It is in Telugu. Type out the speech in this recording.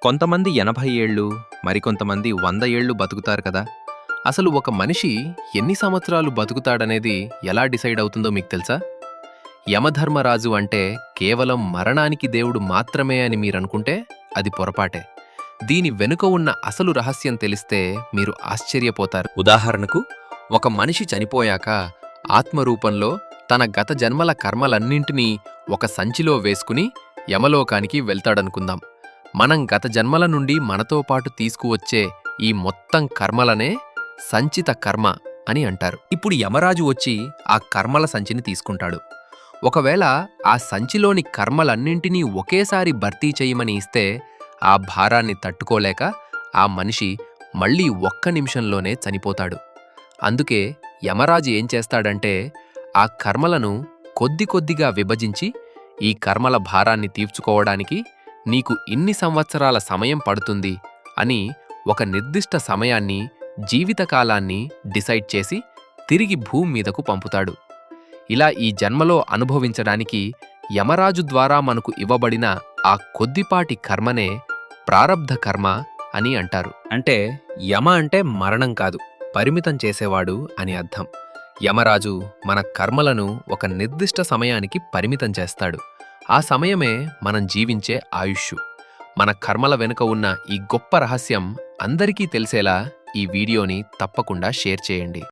కొంతమంది 80 ఏళ్ళు, మరికొంతమంది 100 ఏళ్ళు బతుకుతారు కదా! అసలు ఒక మనిషి ఎన్ని సంవత్సరాలు బతుకుతాడనేది ఎలా డిసైడ్ అవుతుందో మీకు తెలుసా? యమధర్మరాజు అంటే కేవలం మరణానికి దేవుడు మాత్రమే అని మీరనుకుంటే అది పొరపాటే. దీని వెనుక ఉన్న అసలు రహస్యం తెలిస్తే మీరు ఆశ్చర్యపోతారు. ఉదాహరణకు, ఒక మనిషి చనిపోయాక ఆత్మరూపంలో తన గత జన్మల కర్మలన్నింటినీ ఒక సంచిలో వేసుకుని యమలోకానికి వెళ్తాడనుకుందాం. మనం గత జన్మల నుండి మనతో పాటు తీసుకువచ్చే ఈ మొత్తం కర్మలనే సంచిత కర్మ అని అంటారు. ఇప్పుడు యమరాజు వచ్చి ఆ కర్మల సంచిని తీసుకుంటాడు. ఒకవేళ ఆ సంచిలోని కర్మలన్నింటినీ ఒకేసారి భర్తీ చేయమని ఇస్తే ఆ భారాన్ని తట్టుకోలేక ఆ మనిషి మళ్ళీ ఒక్క నిమిషంలోనే చనిపోతాడు. అందుకే యమరాజు ఏం చేస్తాడంటే ఆ కర్మలను కొద్ది కొద్దిగా విభజించి, ఈ కర్మల భారాన్ని తీర్చుకోవడానికి నీకు ఇన్ని సంవత్సరాల సమయం పడుతుంది అని ఒక నిర్దిష్ట సమయాన్ని, జీవితకాలాన్ని డిసైడ్ చేసి తిరిగి భూమి మీదకు పంపుతాడు. ఇలా ఈ జన్మలో అనుభవించడానికి యమరాజు ద్వారా మనకు ఇవ్వబడిన ఆ కొద్దిపాటి కర్మనే ప్రారబ్ధ కర్మ అని అంటారు. అంటే యమ అంటే మరణం కాదు, పరిమితం చేసేవాడు అని అర్థం. యమరాజు మన కర్మలను ఒక నిర్దిష్ట సమయానికి పరిమితం చేస్తాడు. ఆ సమయమే మనం జీవించే ఆయుష్షు. మన కర్మల వెనుక ఉన్న ఈ గొప్ప రహస్యం అందరికీ తెలిసేలా ఈ వీడియోని తప్పకుండా షేర్ చేయండి.